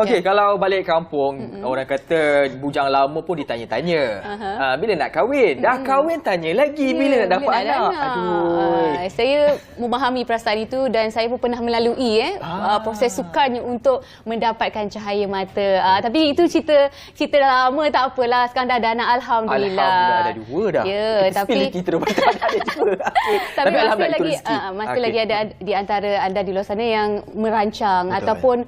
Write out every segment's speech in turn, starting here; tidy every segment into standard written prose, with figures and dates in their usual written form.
Okey, kalau balik kampung, orang kata bujang lama pun ditanya-tanya. Bila nak kahwin? Dah kahwin tanya lagi bila nak dapat anak. Aduh. Saya memahami perasaan itu dan saya pun pernah melalui proses sukarnya untuk mendapatkan cahaya mata. Tapi itu cerita dah lama, tak apalah. Sekarang dah ada anak, alhamdulillah. Alhamdulillah ada dua dah. Ya, tapi kita ada dua. Tapi masih lagi ada di antara anda di luar sana yang merancang ataupun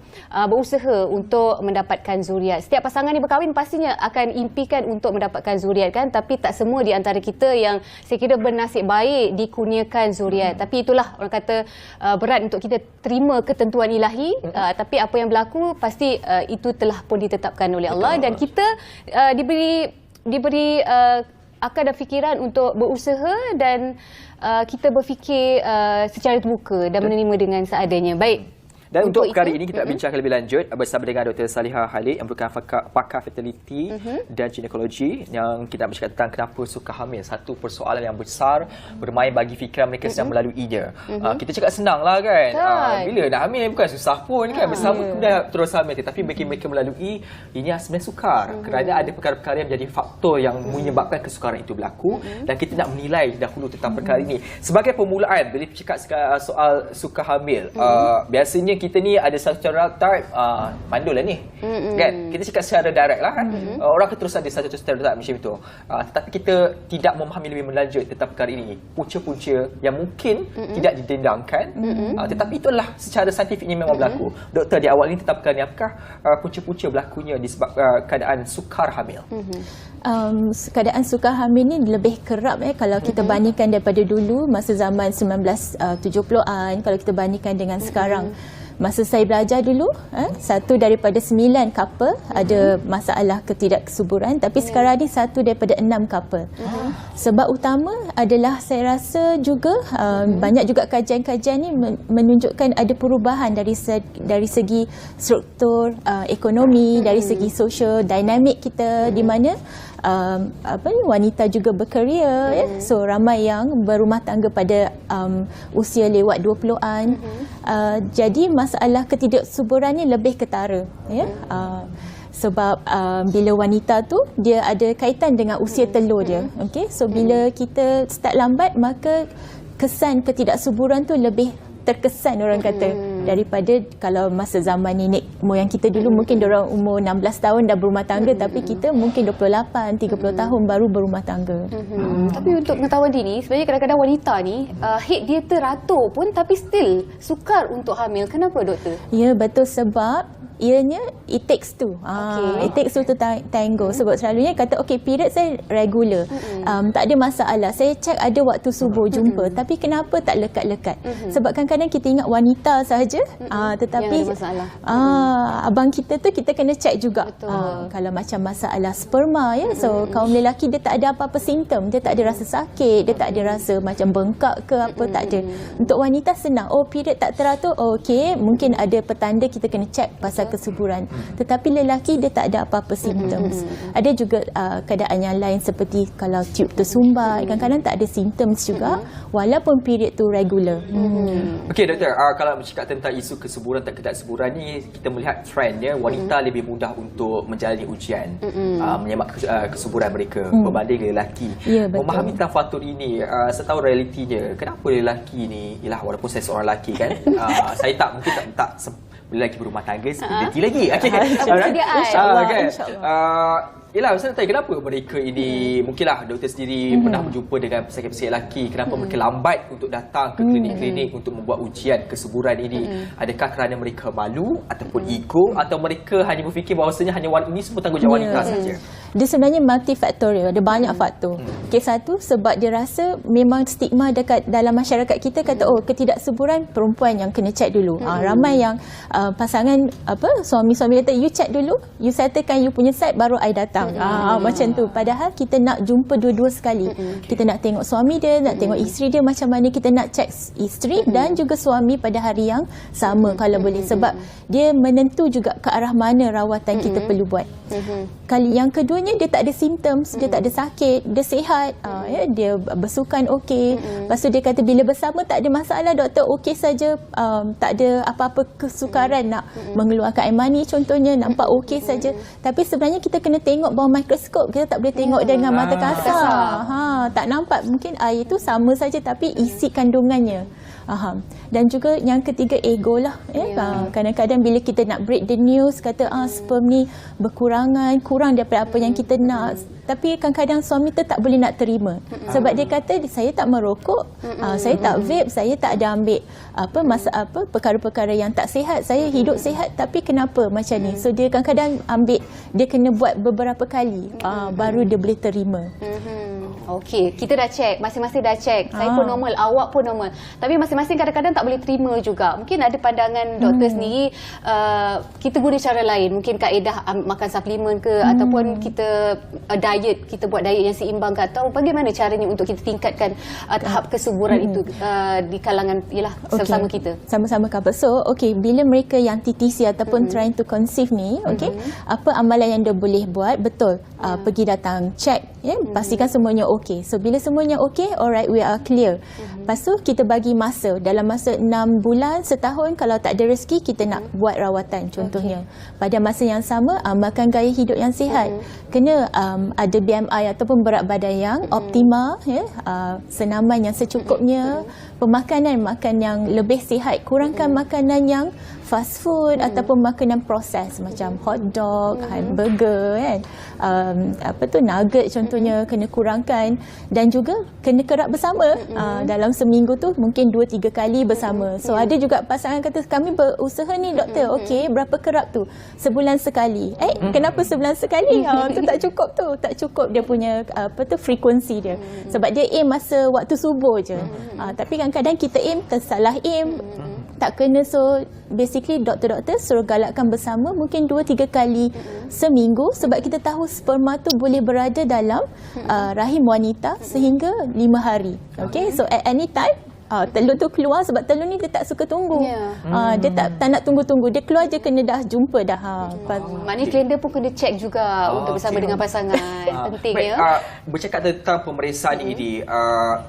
berusaha untuk mendapatkan zuriat. Setiap pasangan yang berkahwin pastinya akan impikan untuk mendapatkan zuriat kan, tapi tak semua di antara kita yang saya kira bernasib baik dikurniakan zuriat. Tapi itulah orang kata berat untuk kita terima ketentuan ilahi, tapi apa yang berlaku pasti itu telah pun ditetapkan oleh Allah. Dan kita diberi akal dan fikiran untuk berusaha dan kita berfikir secara terbuka dan menerima dengan seadanya. Baik. Dan untuk kali ini kita bincangkan lebih lanjut bersama dengan Dr. Salihah Khalid yang merupakan pakar fertility dan ginekologi, yang kita bercakap tentang kenapa suka hamil. Satu persoalan yang besar bermain bagi fikiran mereka sedang melaluinya. Kita cakap senang lah kan. Bila nak hamil bukan susah pun kan. Bersama kemudian terus hamil. Tapi bagi mereka melalui ini sebenarnya sukar. Kerana ada perkara-perkara yang menjadi faktor yang menyebabkan kesukaran itu berlaku. Dan kita nak menilai dahulu tentang perkara ini. Sebagai permulaan, bila cakap soal suka hamil, biasanya kita ni ada satu stereotype mandul lah ni. Kan? Kita cakap secara direct lah kan. Orang akan terus ada satu stereotype macam itu. Tetapi kita tidak memahami lebih lanjut tentang perkara ini. Punca-punca yang mungkin tidak didendangkan. Tetapi itulah secara saintifik ini memang berlaku. Doktor, di awal ini tentang perkara ini, apakah punca-punca berlakunya disebabkan keadaan sukar hamil? Keadaan sukar hamil ni lebih kerap kalau kita bandingkan daripada dulu masa zaman 1970-an, kalau kita bandingkan dengan sekarang. Masa saya belajar dulu, satu daripada 9 couple ada masalah ketidaksuburan, tapi sekarang ni satu daripada 6 couple. Sebab utama adalah saya rasa juga banyak juga kajian-kajian ni menunjukkan ada perubahan dari segi struktur ekonomi, dari segi sosial, dinamik kita, di mana wanita juga berkerja, so ramai yang berumah tangga pada usia lewat 20-an. Jadi masalah ketidaksuburan ni lebih ketara, sebab bila wanita tu dia ada kaitan dengan usia telur dia. Okey, so bila kita start lambat, maka kesan ketidaksuburan tu lebih terkesan, orang kata, daripada kalau masa zaman nenek moyang kita dulu mungkin diorang umur 16 tahun dah berumah tangga, tapi kita mungkin 28, 30 tahun baru berumah tangga. Tapi untuk pengetahuan dini, sebenarnya kadang-kadang wanita ni head dia teratur pun tapi still sukar untuk hamil. Kenapa, doktor? Ya, betul, sebab ianya it takes two. It takes two to tango. Sebab selalunya kata period saya regular. Tak ada masalah. Saya cek ada waktu subuh jumpa, tapi kenapa tak lekat-lekat? Sebab kadang-kadang kita ingat wanita sahaja, tetapi abang kita tu kita kena cek juga. Kalau macam masalah sperma, so kaum lelaki dia tak ada apa-apa simptom, dia tak ada rasa sakit, dia tak ada rasa macam bengkak ke apa, tak ada. Untuk wanita senang, period tak teratur, mungkin ada petanda kita kena cek pasal kesuburan. Tetapi lelaki dia tak ada apa-apa simptoms. Ada juga keadaan yang lain seperti kalau tube tersumbat, kadang-kadang tak ada simptoms juga walaupun period tu regular. Okey, doktor, kalau bercakap tentang isu kesuburan tak ketidaksuburan ni, kita melihat trendnya wanita lebih mudah untuk menjalani ujian menyemak kesuburan mereka berbanding lelaki. Memahami tentang faktor ini, saya tahu realitinya kenapa lelaki ni, walaupun saya seorang lelaki kan, saya mungkin tak lelaki berumah tangga seperti lagi. Yelah, saya nak tanya kenapa mereka ini, mungkinlah doktor sendiri pernah berjumpa dengan pesakit-pesakit lelaki, kenapa mereka lambat untuk datang ke klinik-klinik untuk membuat ujian kesuburan ini? Adakah kerana mereka malu ataupun ego, atau mereka hanya berfikir bahawasanya ini semua tanggungjawab wanita saja? Dia sebenarnya multifaktorial, ada banyak faktor. Satu, sebab dia rasa memang stigma dekat dalam masyarakat kita kata ketidaksuburan perempuan yang kena cek dulu. Ramai yang pasangan suami-suami kata you cek dulu, you settlekan you punya side baru I datang. datang. Macam tu. Padahal kita nak jumpa dua-dua sekali. Kita nak tengok suami dia, nak tengok isteri dia macam mana, kita nak cek isteri dan juga suami pada hari yang sama kalau boleh, sebab dia menentu juga ke arah mana rawatan kita perlu buat. Kali yang keduanya dia tak ada symptoms, dia tak ada sakit, dia sihat, dia bersukan okey. Lepas tu dia kata bila bersama tak ada masalah doktor, okey saja, tak ada apa-apa kesukaran nak mengeluarkan air mani contohnya, nampak okey saja. Tapi sebenarnya kita kena tengok bawah mikroskop, kita tak boleh tengok dengan mata kasar. Tak nampak, mungkin air itu sama saja tapi isi kandungannya. Dan juga yang ketiga, ego lah. Kadang-kadang bila kita nak break the news, kata sperm ni berkurangan, kurang daripada apa yang kita nak, tapi kadang-kadang suami tu tak boleh nak terima, sebab dia kata saya tak merokok, saya tak vape, saya tak ada ambil perkara-perkara yang tak sihat, saya hidup sihat, tapi kenapa macam ni. So dia kadang-kadang ambil, dia kena buat beberapa kali baru dia boleh terima. Okey, kita dah cek, masing-masing dah cek. Saya pun normal, awak pun normal. Tapi masing-masing kadang-kadang tak boleh terima juga. Mungkin ada pandangan doktor sendiri, kita guna cara lain. Mungkin kaedah makan suplemen ke, ataupun kita diet, kita buat diet yang seimbang ke, atau bagaimana caranya untuk kita tingkatkan tahap kesuburan itu di kalangan sama-sama kita. Sama-sama couple. So, bila mereka yang TTC ataupun trying to conceive ni, apa amalan yang dia boleh buat? Betul. Pergi datang cek, pastikan semuanya okey. So bila semuanya okey, alright, we are clear. Lepas tu kita bagi masa, dalam masa 6 bulan, setahun, kalau tak ada rezeki kita nak buat rawatan contohnya. Pada masa yang sama, amalkan gaya hidup yang sihat. Kena ada BMI ataupun berat badan yang optimal, senaman yang secukupnya, makan yang lebih sihat, kurangkan makanan yang fast food ataupun makanan proses macam hot dog, hamburger kan, nugget contohnya kena kurangkan, dan juga kena kerap bersama. Dalam seminggu tu mungkin 2-3 kali bersama. So ada juga pasangan kata kami berusaha ni doktor, okey, berapa kerap tu? Sebulan sekali. Kenapa sebulan sekali? Tu tak cukup tu, tak cukup dia punya frekuensi dia. Sebab dia aim masa waktu subuh je. Tapi kadang-kadang kita aim tersalah aim, tak kena. So basically doktor-doktor suruh galakkan bersama mungkin 2-3 kali seminggu, sebab kita tahu sperma tu boleh berada dalam rahim wanita sehingga 5 hari. Okay, so at any time telur tu keluar, sebab telur ni dia tak suka tunggu. Dia tak nak tunggu-tunggu, dia keluar je kena dah jumpa dah. Maknanya kalender pun kena cek juga untuk bersama dengan pasangan. Penting. Bercakap tentang pemeriksaan ini,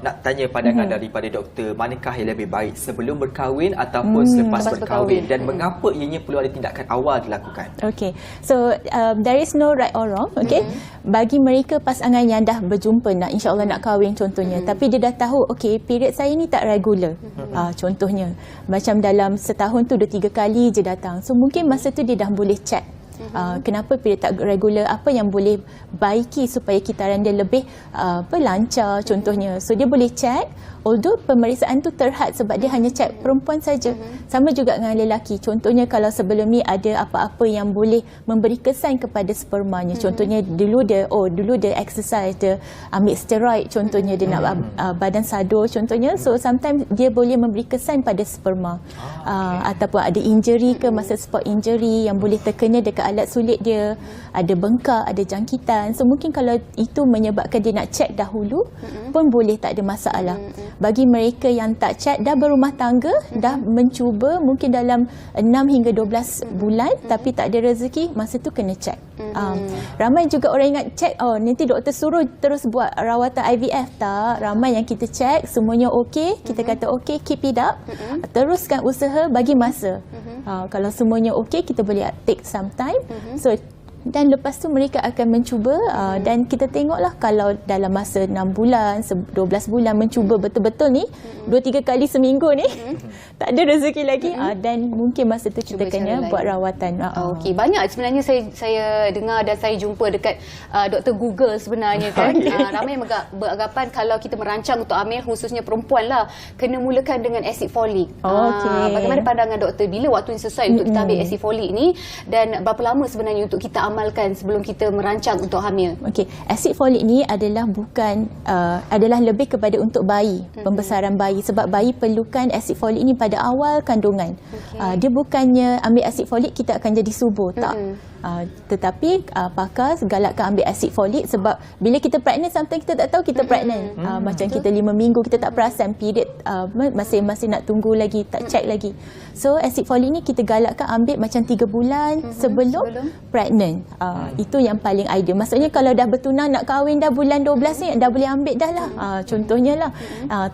nak tanya pandangan daripada doktor, manakah yang lebih baik, sebelum berkahwin ataupun selepas berkahwin, dan mengapa ianya perlu ada tindakan awal dilakukan? Okay, so there is no right or wrong. Okay, bagi mereka pasangan yang dah berjumpa, nak insyaAllah nak kahwin contohnya, tapi dia dah tahu, okay, period saya ni tak regular. Contohnya macam dalam setahun tu 2-3 kali je datang, so mungkin masa tu dia dah boleh check kenapa period tak regular, apa yang boleh baiki supaya kitaran dia lebih lancar contohnya. So dia boleh check, although pemeriksaan tu terhad sebab dia hanya check perempuan saja. Sama juga dengan lelaki. Contohnya kalau sebelum ni ada apa-apa yang boleh memberi kesan kepada spermanya. Contohnya dulu dia exercise, dia ambil steroid contohnya, dia nak badan sadur contohnya. So sometimes dia boleh memberi kesan pada sperma. Ataupun ada injury ke, masa sport injury yang boleh terkena dekat alat sulit dia, ada bengkak, ada jangkitan. So mungkin kalau itu menyebabkan dia nak check dahulu pun boleh, tak ada masalah. Bagi mereka yang tak check, dah berumah tangga, dah mencuba mungkin dalam 6 hingga 12 bulan tapi tak ada rezeki, masa tu kena check. Ramai juga orang ingat check, nanti doktor suruh terus buat rawatan IVF. Tak, ramai yang kita check semuanya okey, kita kata okey, keep it up, teruskan usaha, bagi masa. Kalau semuanya okey, kita boleh take some time. So dan lepas tu mereka akan mencuba, dan kita tengoklah kalau dalam masa 6 bulan, 12 bulan mencuba betul-betul ni, 2-3 kali seminggu ni, tak ada rezeki lagi, dan mungkin masa tu kita kena buat rawatan. Okey, banyak sebenarnya saya dengar dan saya jumpa dekat Dr. Google sebenarnya kan. Ramai yang beranggapan kalau kita merancang untuk hamil, khususnya perempuan lah, kena mulakan dengan asid folik. Bagaimana pandangan doktor, bila waktu yang sesuai untuk kita ambil asid folik ni, dan berapa lama sebenarnya untuk kita amalkan sebelum kita merancang untuk hamil? Okey, asid folik ni adalah adalah lebih kepada untuk bayi, pembesaran bayi, sebab bayi perlukan asid folik ni pada awal kandungan. Dia bukannya ambil asid folik kita akan jadi subur, tak. Tetapi pakar galakkan ambil asid folik sebab bila kita pregnant, sometimes kita tak tahu kita pregnant. Macam kita 5 minggu kita tak perasan period, masih nak tunggu lagi, tak check lagi. So asid folik ni kita galakkan ambil macam 3 bulan sebelum pregnant. Itu yang paling ideal. Maksudnya kalau dah bertunang nak kahwin dah bulan 12 ni dah boleh ambil dah lah. Contohnya lah.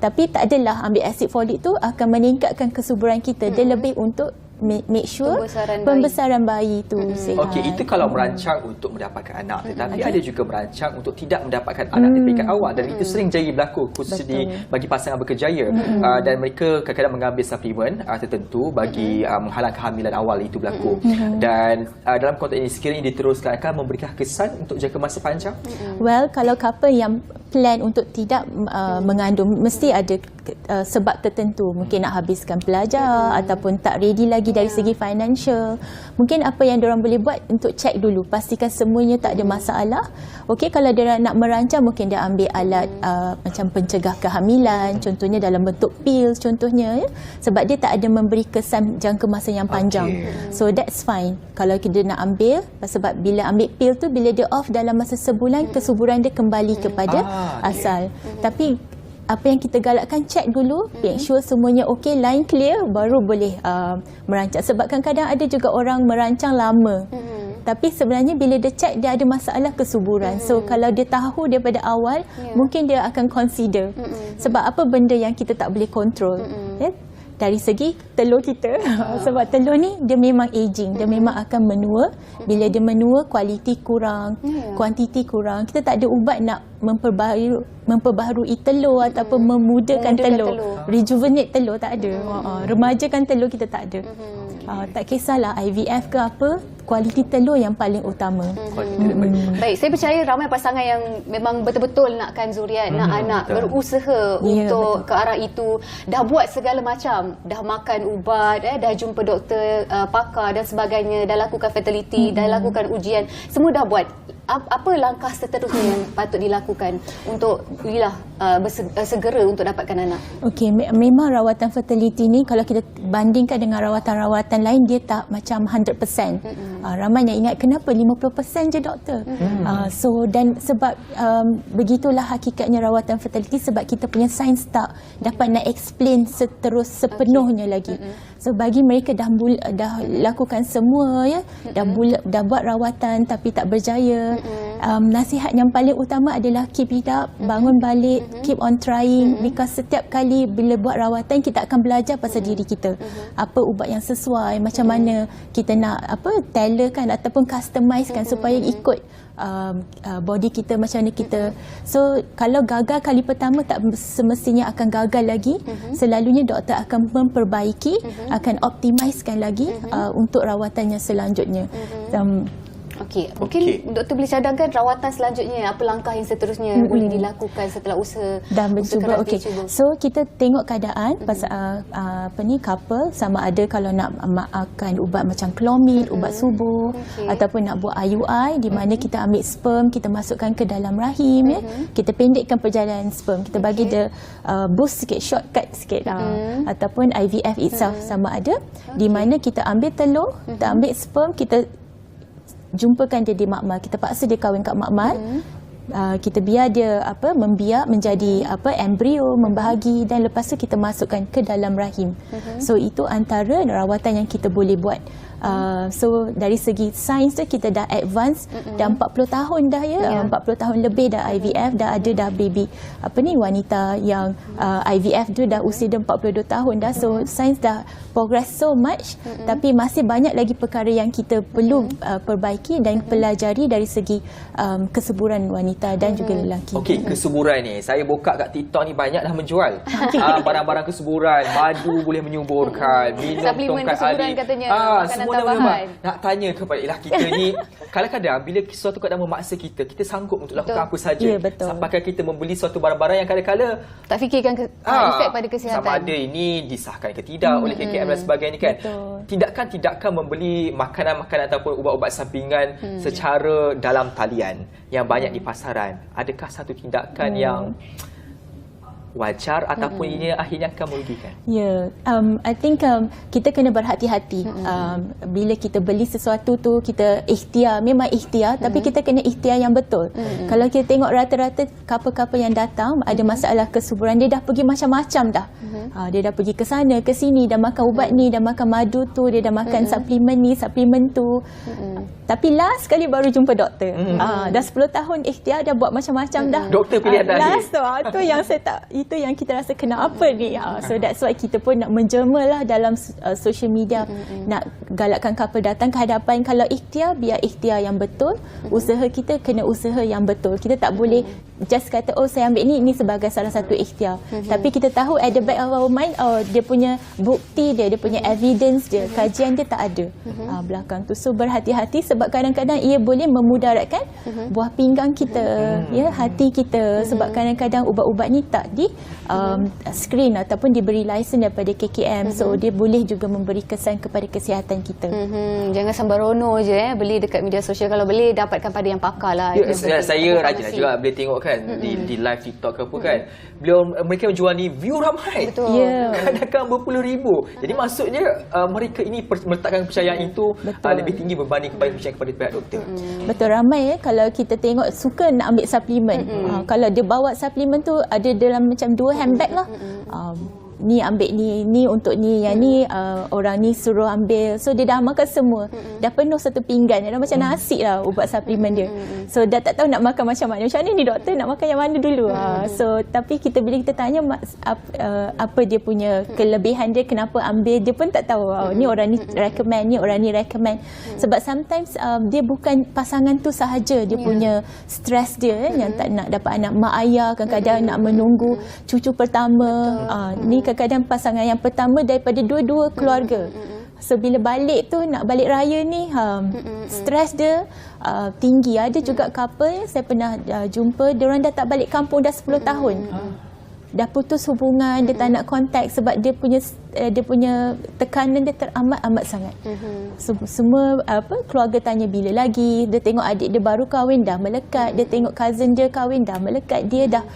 Tapi tak adalah ambil asid folik tu akan meningkatkan kesuburan kita. Dia lebih untuk make sure pembesaran bayi tu sihat. Okey, itu kalau merancang untuk mendapatkan anak, tetapi ada juga merancang untuk tidak mendapatkan anak di peringkat awal, dan itu sering jadi berlaku khususnya bagi pasangan berkejaya. Dan mereka kadang-kadang mengambil suplemen tertentu bagi menghalang kehamilan awal itu berlaku. Dan dalam konteks ini sekiranya diteruskan akan memberikan kesan untuk jangka masa panjang? Well, kalau couple yang plan untuk tidak mengandung, mesti ada sebab tertentu. Mungkin nak habiskan pelajar ataupun tak ready lagi dari segi financial. Mungkin apa yang diorang boleh buat untuk cek dulu, pastikan semuanya tak ada masalah. Okey, kalau dia nak merancang, mungkin dia ambil alat macam pencegah kehamilan, contohnya dalam bentuk pil contohnya, ya? Sebab dia tak ada memberi kesan jangka masa yang panjang. So that's fine kalau kita nak ambil, sebab bila ambil pil tu, bila dia off dalam masa sebulan, kesuburan dia kembali kepada asal. Tapi apa yang kita galakkan, cek dulu, make sure semuanya okey, line clear, baru boleh merancang. Sebab kadang-kadang ada juga orang merancang lama, tapi sebenarnya bila dia cek, dia ada masalah kesuburan. So kalau dia tahu daripada awal, mungkin dia akan consider. Sebab apa benda yang kita tak boleh kontrol, ya? Dari segi telur kita. Sebab telur ni dia memang aging, dia memang akan menua. Bila dia menua, kualiti kurang, kuantiti kurang. Kita tak ada ubat nak memperbaharui telur ataupun memudakan telur. Rejuvenate telur tak ada. Remajakan telur kita tak ada. Tak kisahlah IVF ke apa, kualiti telur yang paling utama. Baik, saya percaya ramai pasangan yang memang betul-betul nakkan zuriat, nak anak, berusaha untuk ke arah itu, dah buat segala macam, dah makan ubat, dah jumpa doktor, pakar dan sebagainya, dah lakukan fertility, dah lakukan ujian, semua dah buat. Apa langkah seterusnya yang patut dilakukan untuk segera untuk dapatkan anak? Okey, memang rawatan fertility ni kalau kita bandingkan dengan rawatan-rawatan lain, dia tak macam 100%. Ramai yang ingat kenapa 50% je doktor. So dan sebab begitulah hakikatnya rawatan fertility, sebab kita punya sains tak dapat nak explain sepenuhnya lagi. So bagi mereka dah lakukan semua, ya, dah buat rawatan tapi tak berjaya. Nasihat yang paling utama adalah keep it up, bangun balik, keep on trying, because setiap kali bila buat rawatan kita akan belajar pasal diri kita. Apa ubat yang sesuai, macam mana kita nak tailorkan ataupun customizekan supaya ikut body kita, macam mana kita. So kalau gagal kali pertama, tak semestinya akan gagal lagi. Selalunya doktor akan memperbaiki, akan optimizekan lagi untuk rawatannya selanjutnya. Okey, mungkin doktor boleh cadangkan rawatan selanjutnya, apa langkah yang seterusnya boleh dilakukan setelah usaha dah mencuba. Okey, so kita tengok keadaan pasal couple, sama ada kalau nak makan ubat macam Clomid, ubat subuh, ataupun nak buat IUI, di mana kita ambil sperm, kita masukkan ke dalam rahim, ya, kita pendekkan perjalanan sperm, kita bagi dia boost sikit, shortcut sikit, ataupun IVF itself, sama ada di mana kita ambil telur, kita ambil sperm, kita jumpakan dia di makmal, kita paksa dia kahwin kat makmal. Kita biar dia membiak menjadi embrio, membahagi, dan lepas tu kita masukkan ke dalam rahim. So itu antara rawatan yang kita boleh buat. So dari segi sains tu kita dah advance, dah 40 tahun dah, ya, 40 tahun lebih dah IVF, dah ada dah baby wanita yang IVF tu dah usia dia 42 tahun dah. So sains dah progress so much, tapi masih banyak lagi perkara yang kita perlu perbaiki dan pelajari dari segi kesuburan wanita dan juga lelaki. Okey, kesuburan ni saya buka kat TikTok ni banyak dah menjual barang-barang kesuburan, madu boleh menyuburkan, minum suplemen tongkat kesuburan air, katanya, semua nama. Nak tanya kepada kita ni, kadang-kadang bila suatu keadaan memaksa kita sanggup untuk lakukan apa saja. Sampaikan kita membeli suatu barang-barang yang kadang-kadang tak fikirkan efek pada kesihatan, sama ada ini disahkan ke tidak oleh KKM dan sebagainya, kan. Tindakan-tindakan membeli makanan-makanan ataupun ubat-ubat sampingan secara dalam talian yang banyak di pasaran, adakah satu tindakan yang wajar ataupun ini akhirnya akan merugikan? Ya, I think kita kena berhati-hati. Bila kita beli sesuatu tu, kita ikhtiar, memang ikhtiar, tapi kita kena ikhtiar yang betul. Kalau kita tengok rata-rata couple-couple yang datang ada masalah kesuburan, dia dah pergi macam-macam dah. Dia dah pergi ke sana, ke sini, dah makan ubat ni, dah makan madu tu, dia dah makan suplemen ni, suplemen tu. Tapi last kali baru jumpa doktor. Dah 10 tahun ikhtiar, dah buat macam-macam dah. Doktor pilihan terakhir. Last tu yang saya tak, itu yang kita rasa kenapa ni. So that's why kita pun nak menjelma lah dalam social media, nak galakkan couple datang ke hadapan. Kalau ikhtiar, biar ikhtiar yang betul. Usaha kita kena usaha yang betul. Kita tak boleh just kata, oh saya ambil ni sebagai salah satu ikhtiar. Tapi kita tahu at the back of our mind, dia punya bukti dia punya evidence dia, kajian dia tak ada belakang tu. So berhati-hati sebab kadang-kadang ia boleh memudaratkan buah pinggang kita, ya, hati kita. Sebab kadang-kadang ubat-ubat ni tak di screen ataupun diberi lesen daripada KKM. So dia boleh juga memberi kesan kepada kesihatan kita. Jangan sembrono je beli dekat media sosial. Kalau boleh dapatkan pada yang pakar lah. Saya rajin juga boleh tengok kan di live TikTok ke apa kan. Mereka menjual ni view ramai. Betul. Kadang-kadang berpuluh ribu. Jadi maksudnya mereka ini meletakkan kepercayaan itu lebih tinggi berbanding kepada kepercayaan kepada pihak doktor. Betul, ramai kalau kita tengok suka nak ambil suplemen. Kalau dia bawa suplemen tu ada dalam macam 2 handbag lah. Ni ambil ni untuk ni, yang ni orang ni suruh ambil. So dia dah makan semua. Dah penuh satu pinggan. Dah macam nasi lah ubat suplemen dia. So dah tak tahu nak makan macam mana. Macam mana ni doktor, nak makan yang mana dulu? So tapi bila kita tanya apa dia punya kelebihan dia, kenapa ambil, dia pun tak tahu. Ni orang ni recommend, ni orang ni recommend. Sebab sometimes dia bukan pasangan tu sahaja. Dia punya stres dia yang tak nak dapat anak. Mak ayah kadang-kadang nak menunggu cucu pertama. Ni kadang-kadang pasangan yang pertama daripada dua-dua keluarga. So bila balik tu, nak balik raya ni, stres dia tinggi. Ada juga couple saya pernah jumpa, dia orang dah tak balik kampung dah 10 tahun. Dah putus hubungan, dia tak nak kontak sebab dia punya tekanan dia teramat-amat sangat. So, semua keluarga tanya bila lagi, dia tengok adik dia baru kahwin dah melekat, dia tengok cousin dia kahwin dah melekat, dia dah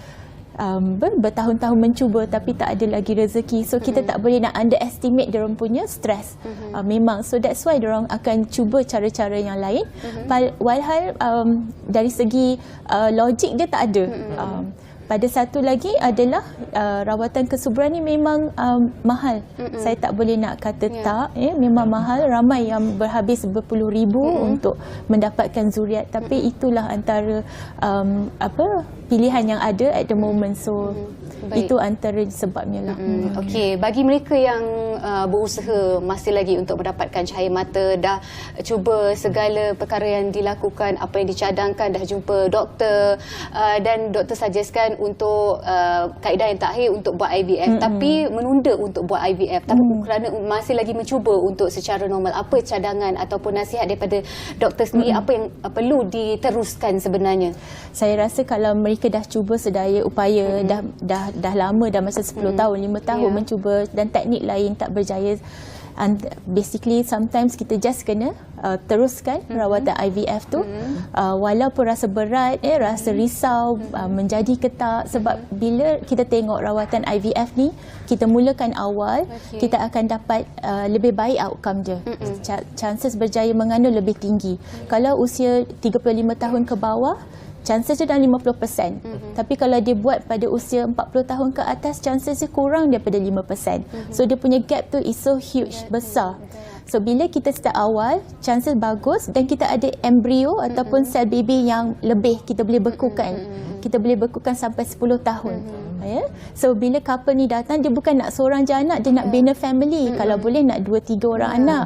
bertahun-tahun mencuba tapi tak ada lagi rezeki. So kita tak boleh nak underestimate diorang punya stres. Memang, so that's why diorang akan cuba cara-cara yang lain. Walhal dari segi logik dia tak ada. Pada satu lagi adalah rawatan kesuburan ni memang mahal. Saya tak boleh nak kata tak, memang mahal. Ramai yang berhabis berpuluh ribu untuk mendapatkan zuriat. Tapi itulah antara pilihan yang ada at the moment. So itu antara sebabnya lah. Okey, bagi mereka yang berusaha masih lagi untuk mendapatkan cahaya mata, dah cuba segala perkara yang dilakukan, apa yang dicadangkan, dah jumpa doktor dan doktor suggestkan untuk kaedah yang terakhir untuk buat IVF, tapi menunda untuk buat IVF tapi kerana masih lagi mencuba untuk secara normal. Apa cadangan ataupun nasihat daripada doktor sendiri, apa yang perlu diteruskan sebenarnya? Saya rasa kalau mereka dah cuba sedaya upaya, dah lama, dah masa 10 tahun, 5 tahun mencuba dan teknik lain tak berjaya, and basically sometimes kita just kena teruskan rawatan IVF tu, walaupun rasa berat, rasa risau, menjadi ketak. Sebab bila kita tengok rawatan IVF ni, kita mulakan awal, kita akan dapat lebih baik outcome dia. Chances berjaya mengandung lebih tinggi. Kalau usia 35 tahun ke bawah, chances dia dah 50%. Tapi kalau dia buat pada usia 40 tahun ke atas, chances dia kurang daripada 5%. So dia punya gap tu is so huge, besar. So bila kita start awal, chances bagus dan kita ada embrio ataupun sel baby yang lebih, kita boleh bekukan. Kita boleh bekukan sampai 10 tahun. So bila couple ni datang, dia bukan nak seorang je anak, dia nak bina family. Kalau boleh nak 2-3 orang anak.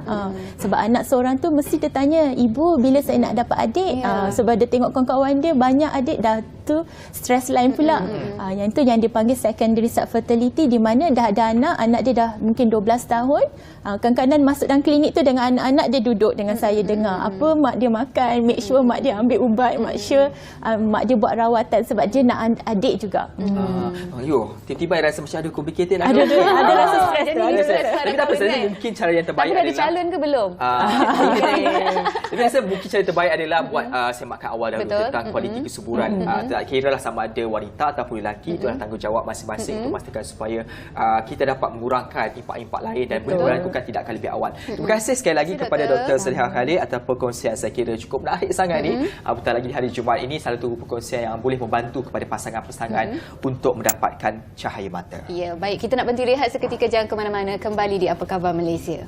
Sebab anak seorang tu mesti dia tanya, ibu bila saya nak dapat adik? Sebab dia tengok kawan-kawan dia banyak adik, dah tu stres lain pula. Yang tu yang dipanggil secondary subfertility, di mana dah ada anak dia dah mungkin 12 tahun. Kadang-kadang masuk dalam klinik tu dengan anak-anak dia, duduk dengan saya dengar apa mak dia makan, make sure mak dia ambil ubat, make sure mak dia buat rawatan sebab dia nak adik juga. Tiba-tiba rasa macam ada complicated lah. Ada rasa stres tu. Tapi tak apa, saya mungkin cara yang terbaik adalah... Tapi dah calon ke belum? Saya rasa mungkin cara terbaik adalah buat semakan awal dahulu tentang kualiti kesuburan. tak kira lah sama ada wanita ataupun lelaki, itulah tanggungjawab masing-masing untuk memastikan supaya kita dapat mengurangkan impak-impak lain dan melakukan tindakan lebih awal. Terima kasih sekali lagi kepada Dr. Salihah Khalid atas perkongsian saya kira cukup menarik sangat ni. Apatah lagi di hari Jumaat ini, satu perkongsian yang boleh membantu kepada pasangan-pasangan untuk mendapatkan cahaya mata. Ya, baik. Kita nak berhenti rehat seketika, jangan ke mana-mana. Kembali di Apa Khabar Malaysia.